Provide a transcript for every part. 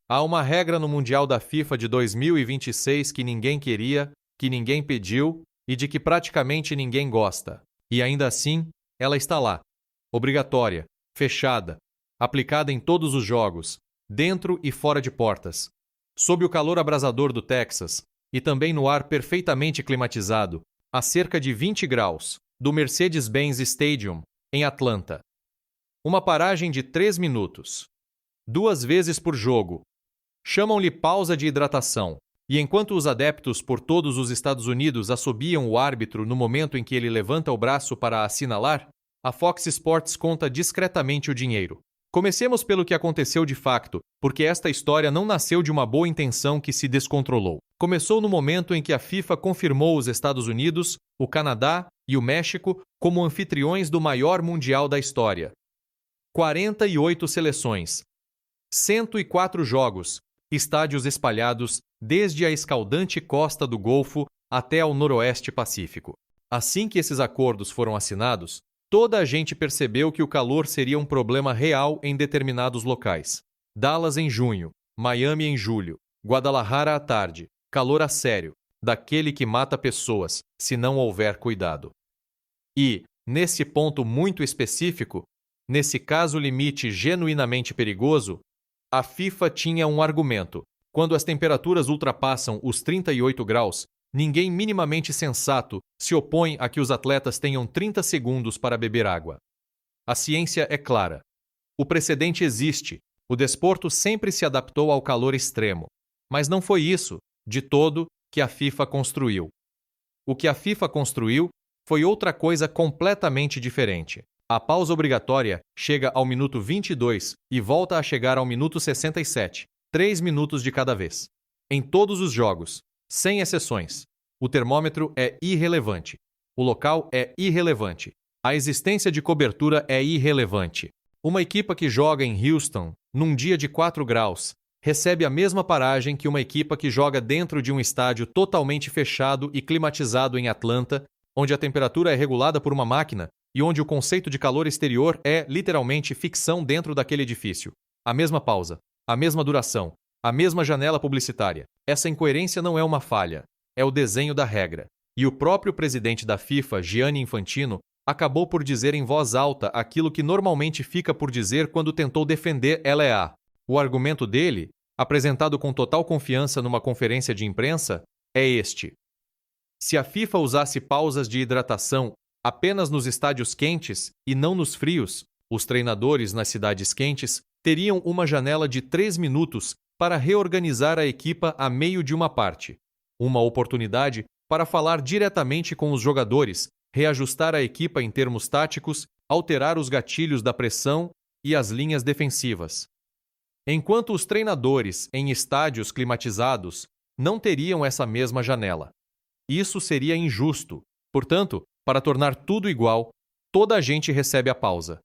Há uma regra no Mundial da FIFA de 2026 que ninguém queria, que ninguém pediu e de que praticamente ninguém gosta. E ainda assim, ela está lá. Obrigatória, fechada, aplicada em todos os jogos, dentro e fora de portas. Sob o calor abrasador do Texas e também no ar perfeitamente climatizado, a cerca de 20 graus, do Mercedes-Benz Stadium, em Atlanta. Uma paragem de 3 minutos. 2 vezes por jogo. Chamam-lhe pausa de hidratação, e enquanto os adeptos por todos os Estados Unidos assobiam o árbitro no momento em que ele levanta o braço para assinalar, a Fox Sports conta discretamente o dinheiro. Comecemos pelo que aconteceu de facto, porque esta história não nasceu de uma boa intenção que se descontrolou. Começou no momento em que a FIFA confirmou os Estados Unidos, o Canadá e o México como anfitriões do maior mundial da história. 48 seleções, 104 jogos, estádios espalhados desde a escaldante costa do Golfo até ao noroeste Pacífico. Assim que esses acordos foram assinados, toda a gente percebeu que o calor seria um problema real em determinados locais. Dallas em junho, Miami em julho, Guadalajara à tarde, calor a sério, daquele que mata pessoas, se não houver cuidado. E, nesse ponto muito específico, nesse caso limite genuinamente perigoso, a FIFA tinha um argumento. Quando as temperaturas ultrapassam os 38 graus, ninguém minimamente sensato se opõe a que os atletas tenham 30 segundos para beber água. A ciência é clara. O precedente existe. O desporto sempre se adaptou ao calor extremo. Mas não foi isso, de todo, que a FIFA construiu. O que a FIFA construiu foi outra coisa completamente diferente. A pausa obrigatória chega ao minuto 22 e volta a chegar ao minuto 67, 3 minutos de cada vez. Em todos os jogos, sem exceções. O termômetro é irrelevante. O local é irrelevante. A existência de cobertura é irrelevante. Uma equipa que joga em Houston, num dia de 4 graus, recebe a mesma paragem que uma equipa que joga dentro de um estádio totalmente fechado e climatizado em Atlanta, onde a temperatura é regulada por uma máquina e onde o conceito de calor exterior é, literalmente, ficção dentro daquele edifício. A mesma pausa, a mesma duração, a mesma janela publicitária. Essa incoerência não é uma falha, é o desenho da regra. E o próprio presidente da FIFA, Gianni Infantino, acabou por dizer em voz alta aquilo que normalmente fica por dizer quando tentou defender LEA. O argumento dele, apresentado com total confiança numa conferência de imprensa, é este. Se a FIFA usasse pausas de hidratação apenas nos estádios quentes e não nos frios, os treinadores nas cidades quentes teriam uma janela de 3 minutos para reorganizar a equipa a meio de uma parte. Uma oportunidade para falar diretamente com os jogadores, reajustar a equipa em termos táticos, alterar os gatilhos da pressão e as linhas defensivas. Enquanto os treinadores em estádios climatizados não teriam essa mesma janela. Isso seria injusto. Portanto, para tornar tudo igual, toda a gente recebe a pausa.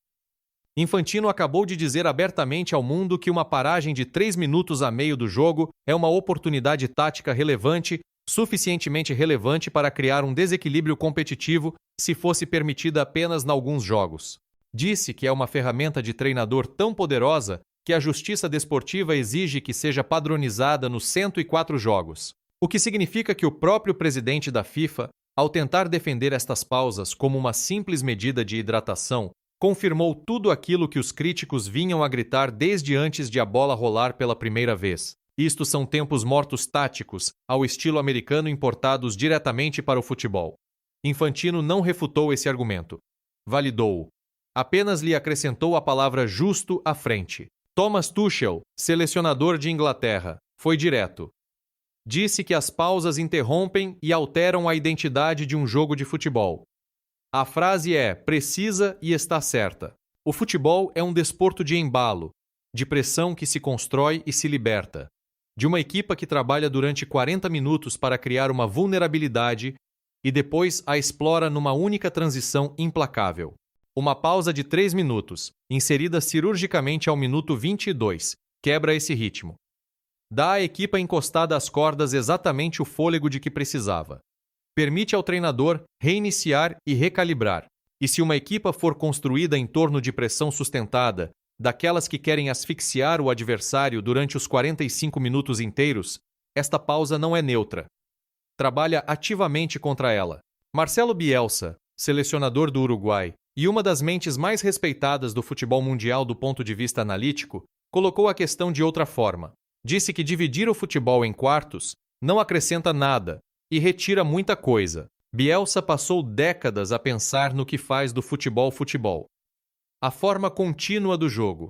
Infantino acabou de dizer abertamente ao mundo que uma paragem de 3 minutos a meio do jogo é uma oportunidade tática relevante, suficientemente relevante para criar um desequilíbrio competitivo se fosse permitida apenas em alguns jogos. Disse que é uma ferramenta de treinador tão poderosa que a justiça desportiva exige que seja padronizada nos 104 jogos. O que significa que o próprio presidente da FIFA, ao tentar defender estas pausas como uma simples medida de hidratação, confirmou tudo aquilo que os críticos vinham a gritar desde antes de a bola rolar pela primeira vez. Isto são tempos mortos táticos, ao estilo americano importados diretamente para o futebol. Infantino não refutou esse argumento. Validou-o. Apenas lhe acrescentou a palavra justo à frente. Thomas Tuchel, selecionador de Inglaterra, foi direto. Disse que as pausas interrompem e alteram a identidade de um jogo de futebol. A frase é precisa e está certa. O futebol é um desporto de embalo, de pressão que se constrói e se liberta, de uma equipa que trabalha durante 40 minutos para criar uma vulnerabilidade e depois a explora numa única transição implacável. Uma pausa de 3 minutos, inserida cirurgicamente ao minuto 22, quebra esse ritmo. Dá à equipa encostada às cordas exatamente o fôlego de que precisava. Permite ao treinador reiniciar e recalibrar. E se uma equipa for construída em torno de pressão sustentada, daquelas que querem asfixiar o adversário durante os 45 minutos inteiros, esta pausa não é neutra. Trabalha ativamente contra ela. Marcelo Bielsa, selecionador do Uruguai e uma das mentes mais respeitadas do futebol mundial do ponto de vista analítico, colocou a questão de outra forma. Disse que dividir o futebol em quartos não acrescenta nada e retira muita coisa. Bielsa passou décadas a pensar no que faz do futebol futebol. A forma contínua do jogo,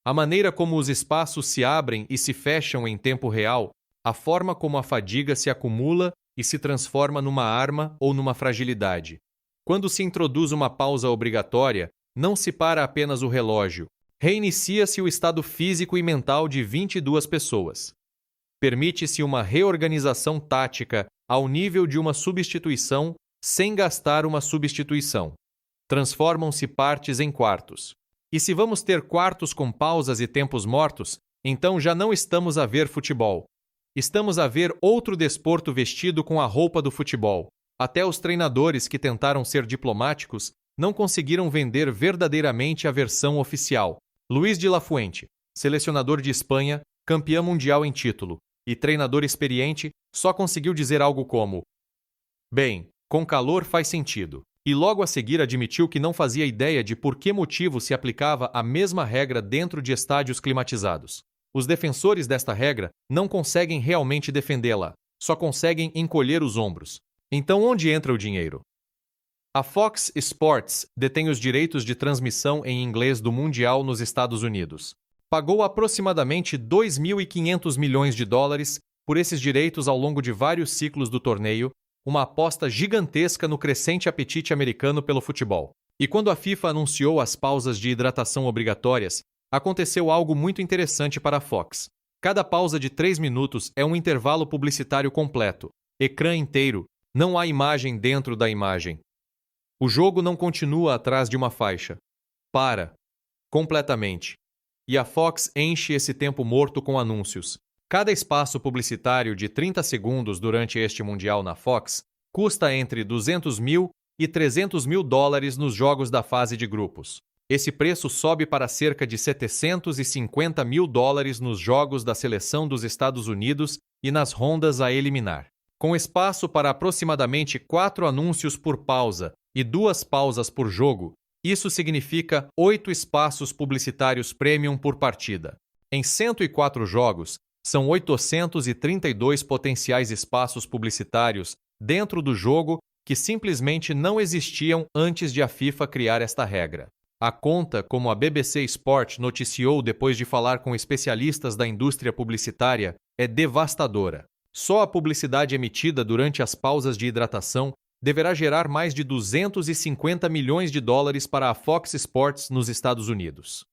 a maneira como os espaços se abrem e se fecham em tempo real, a forma como a fadiga se acumula e se transforma numa arma ou numa fragilidade. Quando se introduz uma pausa obrigatória, não se para apenas o relógio, reinicia-se o estado físico e mental de 22 pessoas. Permite-se uma reorganização tática ao nível de uma substituição sem gastar uma substituição. Transformam-se partes em quartos. E se vamos ter quartos com pausas e tempos mortos, então já não estamos a ver futebol. Estamos a ver outro desporto vestido com a roupa do futebol. Até os treinadores que tentaram ser diplomáticos não conseguiram vender verdadeiramente a versão oficial. Luís de la Fuente, selecionador de Espanha, campeão mundial em título, e treinador experiente, só conseguiu dizer algo como: "Bem, com calor faz sentido." E logo a seguir admitiu que não fazia ideia de por que motivo se aplicava a mesma regra dentro de estádios climatizados. Os defensores desta regra não conseguem realmente defendê-la, só conseguem encolher os ombros. Então onde entra o dinheiro? A Fox Sports detém os direitos de transmissão em inglês do Mundial nos Estados Unidos. Pagou aproximadamente 2.500 milhões de dólares por esses direitos ao longo de vários ciclos do torneio, uma aposta gigantesca no crescente apetite americano pelo futebol. E quando a FIFA anunciou as pausas de hidratação obrigatórias, aconteceu algo muito interessante para a Fox. Cada pausa de 3 minutos é um intervalo publicitário completo, ecrã inteiro, não há imagem dentro da imagem. O jogo não continua atrás de uma faixa. Para. Completamente. E a Fox enche esse tempo morto com anúncios. Cada espaço publicitário de 30 segundos durante este Mundial na Fox custa entre 200 mil e 300 mil dólares nos jogos da fase de grupos. Esse preço sobe para cerca de 750 mil dólares nos jogos da seleção dos Estados Unidos e nas rondas a eliminar. Com espaço para aproximadamente 4 anúncios por pausa e 2 pausas por jogo, isso significa 8 espaços publicitários premium por partida. Em 104 jogos, são 832 potenciais espaços publicitários dentro do jogo que simplesmente não existiam antes de a FIFA criar esta regra. A conta, como a BBC Sport noticiou depois de falar com especialistas da indústria publicitária, é devastadora. Só a publicidade emitida durante as pausas de hidratação deverá gerar mais de 250 milhões de dólares para a Fox Sports nos Estados Unidos.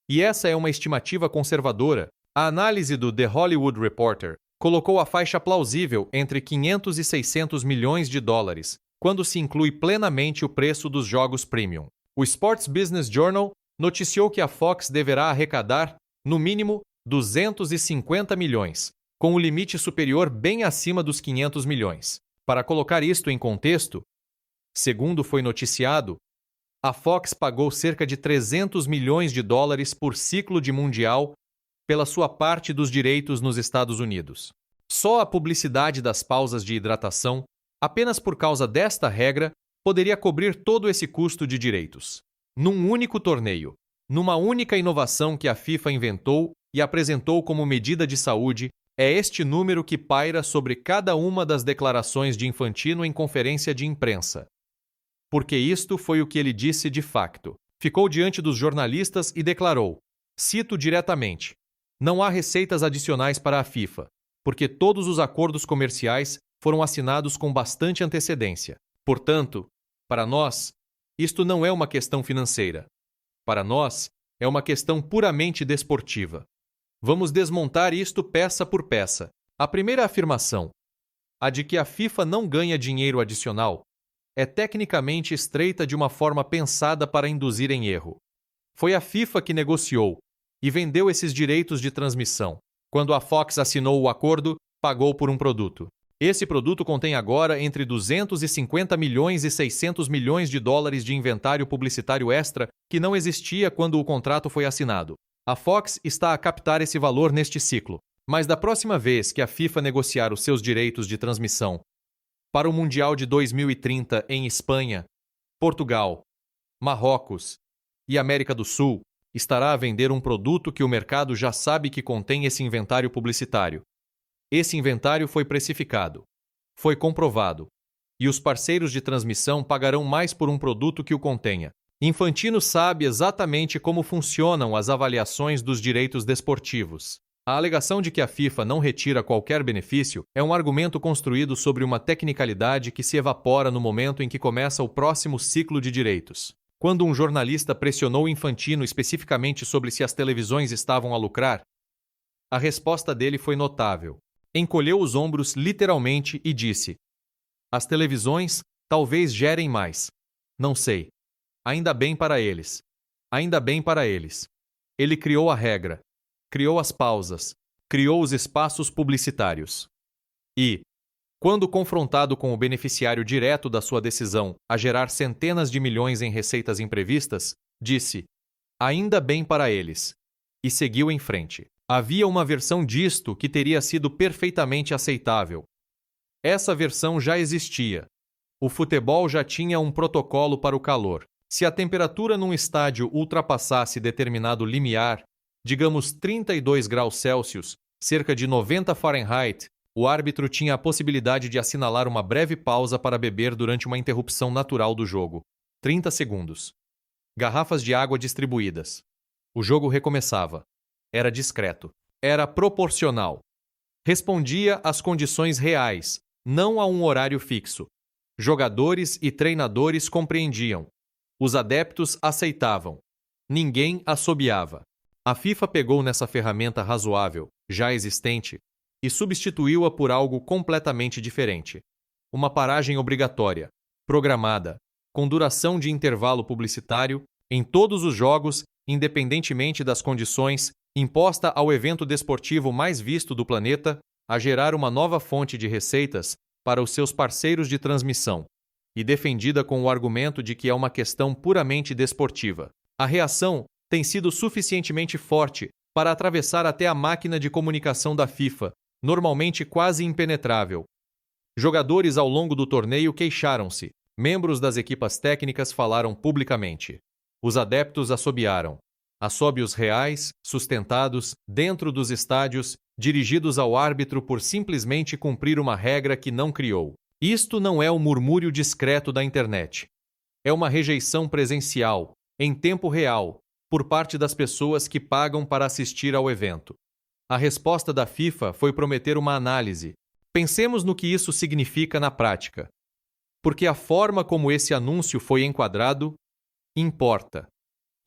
E essa é uma estimativa conservadora. A análise do The Hollywood Reporter colocou a faixa plausível entre 500 e 600 milhões de dólares, quando se inclui plenamente o preço dos jogos premium. O Sports Business Journal noticiou que a Fox deverá arrecadar, no mínimo, 250 milhões, com o limite superior bem acima dos 500 milhões. Para colocar isto em contexto, segundo foi noticiado, a Fox pagou cerca de 300 milhões de dólares por ciclo de Mundial pela sua parte dos direitos nos Estados Unidos. Só a publicidade das pausas de hidratação, apenas por causa desta regra, poderia cobrir todo esse custo de direitos. Num único torneio, numa única inovação que a FIFA inventou e apresentou como medida de saúde, é este número que paira sobre cada uma das declarações de Infantino em conferência de imprensa. Porque isto foi o que ele disse de facto. Ficou diante dos jornalistas e declarou, cito diretamente, não há receitas adicionais para a FIFA, porque todos os acordos comerciais foram assinados com bastante antecedência. Portanto, para nós, isto não é uma questão financeira. Para nós, é uma questão puramente desportiva. Vamos desmontar isto peça por peça. A primeira afirmação, a de que a FIFA não ganha dinheiro adicional, é tecnicamente estreita de uma forma pensada para induzir em erro. Foi a FIFA que negociou e vendeu esses direitos de transmissão. Quando a Fox assinou o acordo, pagou por um produto. Esse produto contém agora entre 250 milhões e 600 milhões de dólares de inventário publicitário extra que não existia quando o contrato foi assinado. A Fox está a captar esse valor neste ciclo, mas da próxima vez que a FIFA negociar os seus direitos de transmissão para o Mundial de 2030 em Espanha, Portugal, Marrocos e América do Sul, estará a vender um produto que o mercado já sabe que contém esse inventário publicitário. Esse inventário foi precificado, foi comprovado, e os parceiros de transmissão pagarão mais por um produto que o contenha. Infantino sabe exatamente como funcionam as avaliações dos direitos desportivos. A alegação de que a FIFA não retira qualquer benefício é um argumento construído sobre uma tecnicalidade que se evapora no momento em que começa o próximo ciclo de direitos. Quando um jornalista pressionou Infantino especificamente sobre se as televisões estavam a lucrar, a resposta dele foi notável. Encolheu os ombros literalmente e disse: "As televisões talvez gerem mais. Não sei. Ainda bem para eles. Ainda bem para eles." Ele criou a regra, criou as pausas, criou os espaços publicitários. E, quando confrontado com o beneficiário direto da sua decisão a gerar centenas de milhões em receitas imprevistas, disse: "Ainda bem para eles." E seguiu em frente. Havia uma versão disto que teria sido perfeitamente aceitável. Essa versão já existia. O futebol já tinha um protocolo para o calor. Se a temperatura num estádio ultrapassasse determinado limiar, digamos 32 graus Celsius, cerca de 90 Fahrenheit, o árbitro tinha a possibilidade de assinalar uma breve pausa para beber durante uma interrupção natural do jogo. 30 segundos. Garrafas de água distribuídas. O jogo recomeçava. Era discreto. Era proporcional. Respondia às condições reais, não a um horário fixo. Jogadores e treinadores compreendiam. Os adeptos aceitavam. Ninguém assobiava. A FIFA pegou nessa ferramenta razoável, já existente, e substituiu-a por algo completamente diferente. Uma paragem obrigatória, programada, com duração de intervalo publicitário, em todos os jogos, independentemente das condições, imposta ao evento desportivo mais visto do planeta, a gerar uma nova fonte de receitas para os seus parceiros de transmissão, e defendida com o argumento de que é uma questão puramente desportiva. A reação tem sido suficientemente forte para atravessar até a máquina de comunicação da FIFA, normalmente quase impenetrável. Jogadores ao longo do torneio queixaram-se, membros das equipas técnicas falaram publicamente. Os adeptos assobiaram. Assóbios reais, sustentados, dentro dos estádios, dirigidos ao árbitro por simplesmente cumprir uma regra que não criou. Isto não é o murmúrio discreto da internet. É uma rejeição presencial, em tempo real, por parte das pessoas que pagam para assistir ao evento. A resposta da FIFA foi prometer uma análise. Pensemos no que isso significa na prática. Porque a forma como esse anúncio foi enquadrado importa.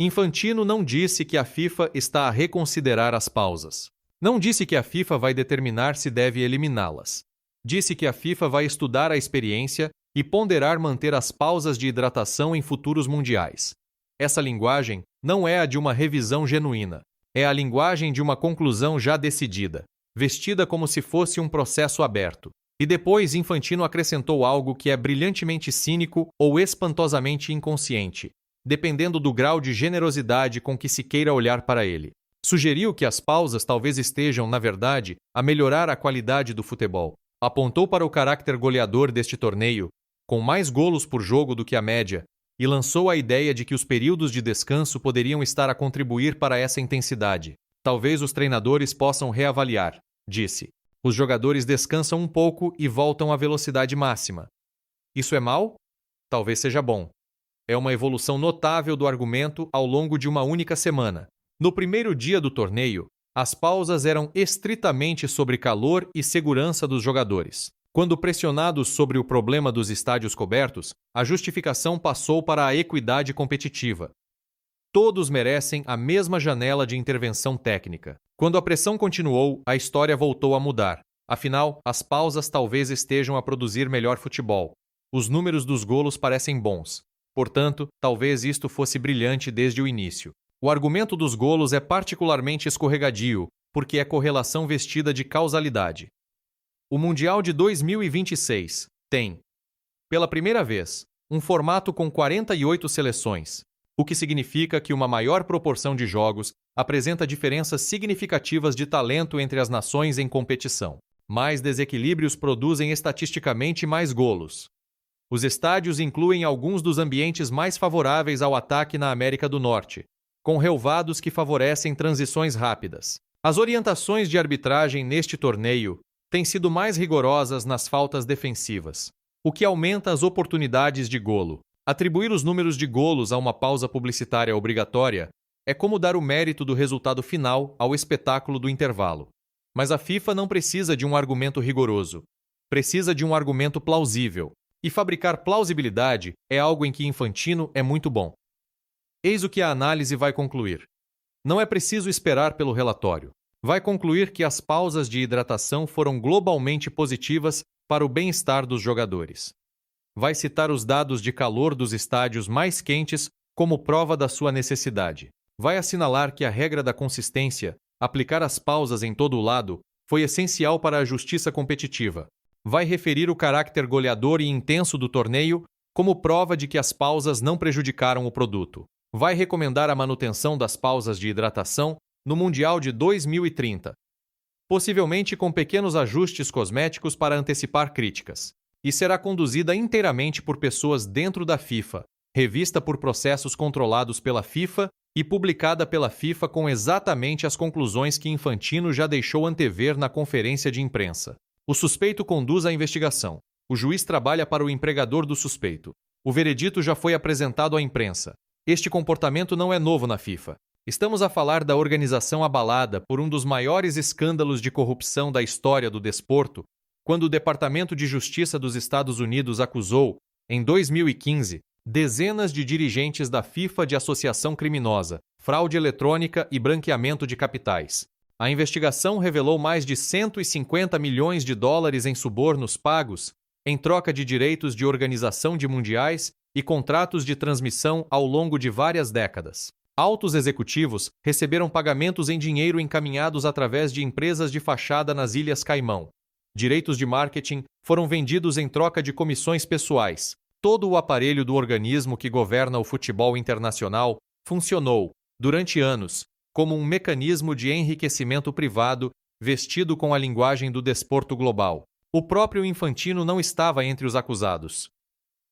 Infantino não disse que a FIFA está a reconsiderar as pausas. Não disse que a FIFA vai determinar se deve eliminá-las. Disse que a FIFA vai estudar a experiência e ponderar manter as pausas de hidratação em futuros mundiais. Essa linguagem não é a de uma revisão genuína. É a linguagem de uma conclusão já decidida, vestida como se fosse um processo aberto. E depois Infantino acrescentou algo que é brilhantemente cínico ou espantosamente inconsciente, dependendo do grau de generosidade com que se queira olhar para ele. Sugeriu que as pausas talvez estejam, na verdade, a melhorar a qualidade do futebol. Apontou para o caráter goleador deste torneio, com mais golos por jogo do que a média, e lançou a ideia de que os períodos de descanso poderiam estar a contribuir para essa intensidade. Talvez os treinadores possam reavaliar, disse. Os jogadores descansam um pouco e voltam à velocidade máxima. Isso é mau? Talvez seja bom. É uma evolução notável do argumento ao longo de uma única semana. No primeiro dia do torneio, as pausas eram estritamente sobre calor e segurança dos jogadores. Quando pressionados sobre o problema dos estádios cobertos, a justificação passou para a equidade competitiva. Todos merecem a mesma janela de intervenção técnica. Quando a pressão continuou, a história voltou a mudar. Afinal, as pausas talvez estejam a produzir melhor futebol. Os números dos golos parecem bons. Portanto, talvez isto fosse brilhante desde o início. O argumento dos golos é particularmente escorregadio, porque é correlação vestida de causalidade. O Mundial de 2026 tem, pela primeira vez, um formato com 48 seleções, o que significa que uma maior proporção de jogos apresenta diferenças significativas de talento entre as nações em competição. Mais desequilíbrios produzem estatisticamente mais golos. Os estádios incluem alguns dos ambientes mais favoráveis ao ataque na América do Norte, com relvados que favorecem transições rápidas. As orientações de arbitragem neste torneio têm sido mais rigorosas nas faltas defensivas, o que aumenta as oportunidades de golo. Atribuir os números de golos a uma pausa publicitária obrigatória é como dar o mérito do resultado final ao espetáculo do intervalo. Mas a FIFA não precisa de um argumento rigoroso. Precisa de um argumento plausível. E fabricar plausibilidade é algo em que Infantino é muito bom. Eis o que a análise vai concluir. Não é preciso esperar pelo relatório. Vai concluir que as pausas de hidratação foram globalmente positivas para o bem-estar dos jogadores. Vai citar os dados de calor dos estádios mais quentes como prova da sua necessidade. Vai assinalar que a regra da consistência, aplicar as pausas em todo o lado, foi essencial para a justiça competitiva. Vai referir o caráter goleador e intenso do torneio como prova de que as pausas não prejudicaram o produto. Vai recomendar a manutenção das pausas de hidratação no Mundial de 2030, possivelmente com pequenos ajustes cosméticos para antecipar críticas, e será conduzida inteiramente por pessoas dentro da FIFA, revista por processos controlados pela FIFA e publicada pela FIFA com exatamente as conclusões que Infantino já deixou antever na conferência de imprensa. O suspeito conduz a investigação. O juiz trabalha para o empregador do suspeito. O veredito já foi apresentado à imprensa. Este comportamento não é novo na FIFA. Estamos a falar da organização abalada por um dos maiores escândalos de corrupção da história do desporto, quando o Departamento de Justiça dos Estados Unidos acusou, em 2015, dezenas de dirigentes da FIFA de associação criminosa, fraude eletrônica e branqueamento de capitais. A investigação revelou mais de 150 milhões de dólares em subornos pagos em troca de direitos de organização de mundiais e contratos de transmissão ao longo de várias décadas. Altos executivos receberam pagamentos em dinheiro encaminhados através de empresas de fachada nas Ilhas Caimão. Direitos de marketing foram vendidos em troca de comissões pessoais. Todo o aparelho do organismo que governa o futebol internacional funcionou, durante anos, como um mecanismo de enriquecimento privado vestido com a linguagem do desporto global. O próprio Infantino não estava entre os acusados.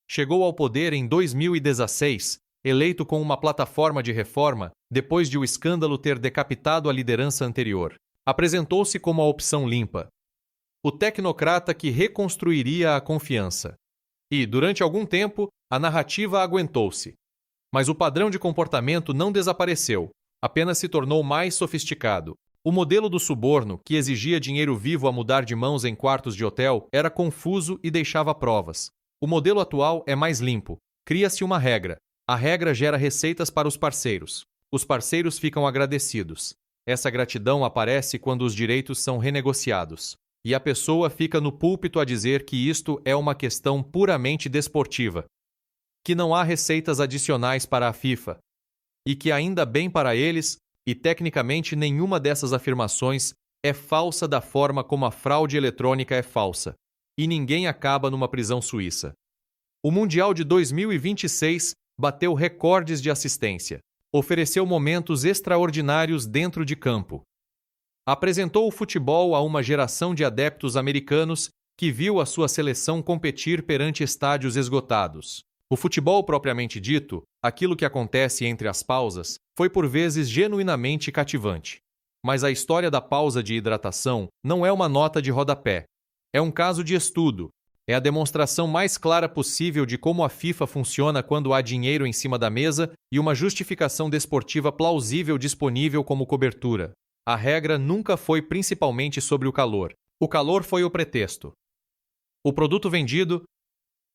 Chegou ao poder em 2016, eleito com uma plataforma de reforma depois de o escândalo ter decapitado a liderança anterior. Apresentou-se como a opção limpa. O tecnocrata que reconstruiria a confiança. E, durante algum tempo, a narrativa aguentou-se. Mas o padrão de comportamento não desapareceu, apenas se tornou mais sofisticado. O modelo do suborno, que exigia dinheiro vivo a mudar de mãos em quartos de hotel, era confuso e deixava provas. O modelo atual é mais limpo. Cria-se uma regra. A regra gera receitas para os parceiros. Os parceiros ficam agradecidos. Essa gratidão aparece quando os direitos são renegociados. E a pessoa fica no púlpito a dizer que isto é uma questão puramente desportiva, que não há receitas adicionais para a FIFA, e que ainda bem para eles, e tecnicamente nenhuma dessas afirmações é falsa da forma como a fraude eletrônica é falsa, e ninguém acaba numa prisão suíça. O Mundial de 2026 bateu recordes de assistência, ofereceu momentos extraordinários dentro de campo. Apresentou o futebol a uma geração de adeptos americanos que viu a sua seleção competir perante estádios esgotados. O futebol propriamente dito, aquilo que acontece entre as pausas, foi por vezes genuinamente cativante. Mas a história da pausa de hidratação não é uma nota de rodapé. É um caso de estudo. É a demonstração mais clara possível de como a FIFA funciona quando há dinheiro em cima da mesa e uma justificação desportiva plausível disponível como cobertura. A regra nunca foi principalmente sobre o calor. O calor foi o pretexto. O produto vendido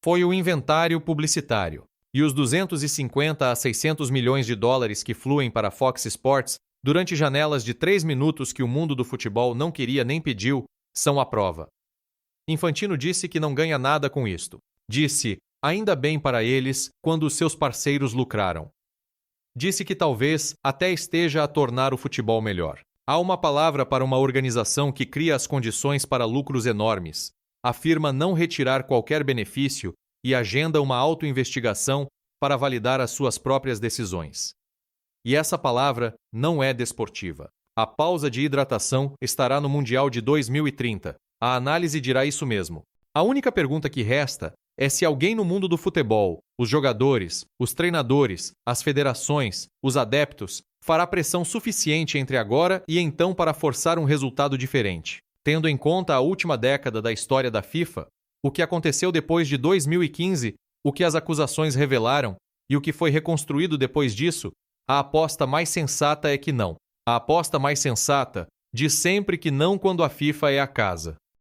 foi o inventário publicitário. E os 250 a 600 milhões de dólares que fluem para a Fox Sports durante janelas de 3 minutos que o mundo do futebol não queria nem pediu, são a prova. Infantino disse que não ganha nada com isto. Disse, ainda bem para eles, quando os seus parceiros lucraram. Disse que talvez até esteja a tornar o futebol melhor. Há uma palavra para uma organização que cria as condições para lucros enormes, afirma não retirar qualquer benefício e agenda uma autoinvestigação para validar as suas próprias decisões. E essa palavra não é desportiva. A pausa de hidratação estará no Mundial de 2030. A análise dirá isso mesmo. A única pergunta que resta é se alguém no mundo do futebol, os jogadores, os treinadores, as federações, os adeptos, fará pressão suficiente entre agora e então para forçar um resultado diferente. Tendo em conta a última década da história da FIFA, o que aconteceu depois de 2015, o que as acusações revelaram e o que foi reconstruído depois disso, a aposta mais sensata é que não. A aposta mais sensata diz sempre que não quando a FIFA é a casa.